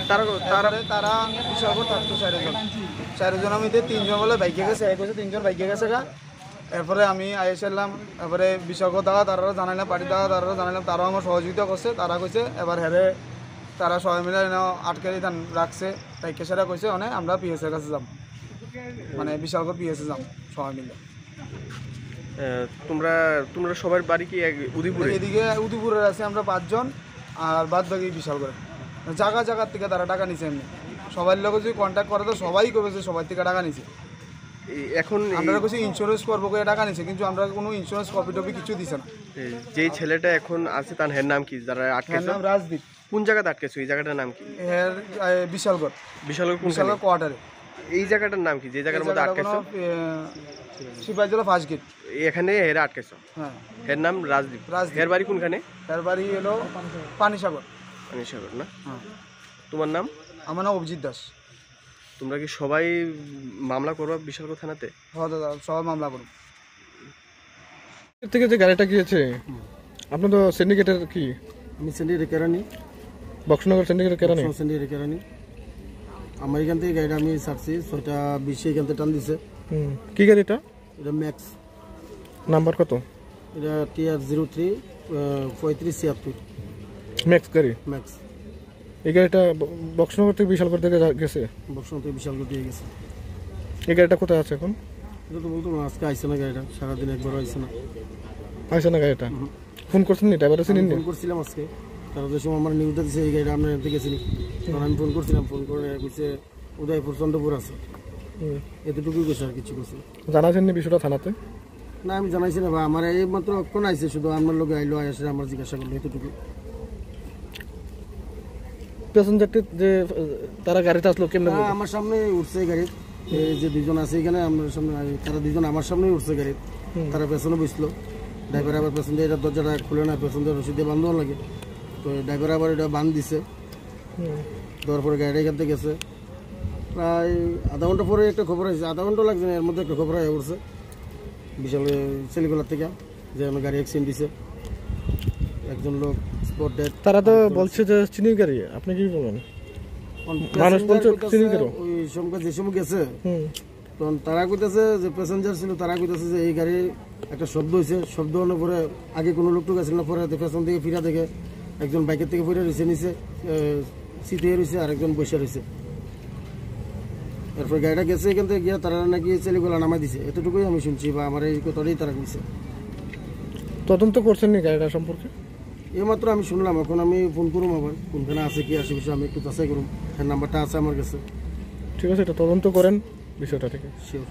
তারা বিশাল থাকতো 4 আমি 3জন বলে বাইকে গেছে, 3জন বাইকে গেছে গা। এরপরে আমি আইসালাম, এরপরে বিশাল দাদা তারা জানাইলাম, পার্টি দাদা তারা জানাইলাম, তারাও আমার সহযোগিতা করছে। তারা কইছে এবার হেরে তারা সবাই মিলে আটকে রাখছে, বাইকে সেরা কইছে অনেক আমরা পিএসের কাছে যাম, মানে বিশাল পিএসে যাম সবাই মিলে। তোমরা সবার বাড়ি কি উদয়পুরে? এদিকে উদয়পুরের আছে আমরা 5 জন, আর বাদ বাকি বিশাল করে জায়গার থেকে তারা টাকা নিছে। এমনি সবার লোক যদি কন্ট্যাক্ট করে তো সবাই করেছে, সবার থেকে টাকা নিছে। এখন আমরা কিছু ইন্স্যুরেন্স করবো করে টাকা নিছে, কিন্তু আমরা কোনো ইন্স্যুরেন্স কপি টপি কিছু দিছে না। যেই ছেলেটা এখন আছে তার নাম কি? যারা আটকেছে নাম রাজদীপ। কোন জায়গাতে আটকেছে? এই জায়গাটার নাম কি? বিশালগড়। বিশালগড় কোয়ার্টারে। এই জায়গাটার নাম কি? যে জায়গার মধ্যে আটকেছে সিপাহীজলা ফার্স্ট গেট, এখানে হেরা আটকেছে। হ্যাঁ, এর নাম রাজদীপ। এর বাড়ি কোনখানে? এর বাড়ি হলো পানিসাগর। পানিসাগর না? হ্যাঁ। তোমার নাম? আমার নাম অভিজিৎ দাস। তোমরা কি সবাই মামলা করবা বিশালগড় থানাতে? হ্যাঁ দাদা, সবাই মামলা করব। এর থেকে যে গাড়িটা গিয়েছে আপনার তো সিন্ডিকেটের কি? আমি সিন্ডিকেটের কেরানি, বক্সনগর সিন্ডিকেটের কেরানি। সিন্ডিকেটের কেরানি। আমার এখান থেকে গাড়িটা আমি ছাড়ছি 6টা 20 এখান থেকে টান দিছে। কি গাড়িটা? এটা ম্যাক্স। নাম্বার কত? এটা TR03 3576 ম্যাক্স গাড়ি। ম্যাক্স। এই গাড়িটা বক্সনগর থেকে বিশালগড় থেকে গেছে? বক্সনগর থেকে বিশালগড় দিয়ে গেছে। এই গাড়িটা কোথায় আছে এখন? এটা তো বলতো না, আজকে আইসে না গাড়িটা, সারাদিন একবারও আইসে না। আইসে না গাড়িটা? ফোন করছেন নি? ড্রাইভার আছেন? ফোন করছিলাম আজকে, তারা যে সময় আমার নিউজটা দিচ্ছে এই গাড়িটা আপনার এখান থেকে গেছিনি, তখন আমি ফোন করছিলাম। ফোন করে বলছে উদয়পুর চন্দ্রপুর আছে, এতটুকুই গেছে, আর কিছু কিছু জানাছেন নি বিষয়টা থানাতে? না, আমি জানাইছি না, বা আমার এই মাত্র অক্ষণ আইসে, শুধু আমার লোক আইলো, আসে আমার জিজ্ঞাসা করলো, এতটুকু। প্যাসেঞ্জারটি যে তারা গাড়িতে আসলো কেমন? আমার সামনে উঠছে গাড়ি, এই যে 2জন আছে এখানে আমার সামনে, তারা 2জন আমার সামনেই উঠছে গাড়ি। তারা পেছনে বসলো, ড্রাইভার আবার প্যাসেঞ্জার এটা দরজাটা খুলে না, প্যাসেঞ্জার রসিদ দিয়ে বান্ধব লাগে, তো ড্রাইভার আবার এটা বান্ধ দিছে। দেওয়ার পরে গাড়িটা এখান থেকে গেছে। প্রায় আধা ঘন্টা পরে একটা খবর হয়েছে, আধা ঘন্টা লাগছে না, এর মধ্যে একটা খবর হয়ে উঠছে বিশাল ছেলেগুলার থেকে যে গাড়ি অ্যাক্সিডেন্ট দিছে, একজন লোক স্পট ডেড। তারা তো বলছে যে চিনির গাড়ি, আপনি কি বলেন? মানুষ বলছে চিনির গাড়ি ওই সময় যে সময় গেছে, তখন তারা কইতেছে যে প্যাসেঞ্জার ছিল, তারা কইতেছে যে এই গাড়ির একটা শব্দ হয়েছে, শব্দ হওয়ার পরে আগে কোনো লোক টুক আসছিল না, পরে পেছন থেকে ফিরা দেখে একজন বাইকের থেকে ফিরে রয়েছে নিচে সিটে রয়েছে, আর একজন বসে রয়েছে। এরপর গাড়িটা গেছে এখান থেকে গিয়া তারা নাকি ছেলেগুলো নামাই দিছে, এতটুকুই আমি শুনছি, বা আমার এই কথাটাই তারা কইছে। তদন্ত করছেন নি গাড়িটা সম্পর্কে? এইমাত্র আমি শুনলাম, এখন আমি ফোন করুম, আবার কোনখানে আছে কি আশেপাশে আমি একটু যাচাই করুম, এর নাম্বারটা আছে আমার কাছে। ঠিক আছে, এটা তদন্ত করেন বিষয়টা, ঠিক আছে? শিওর।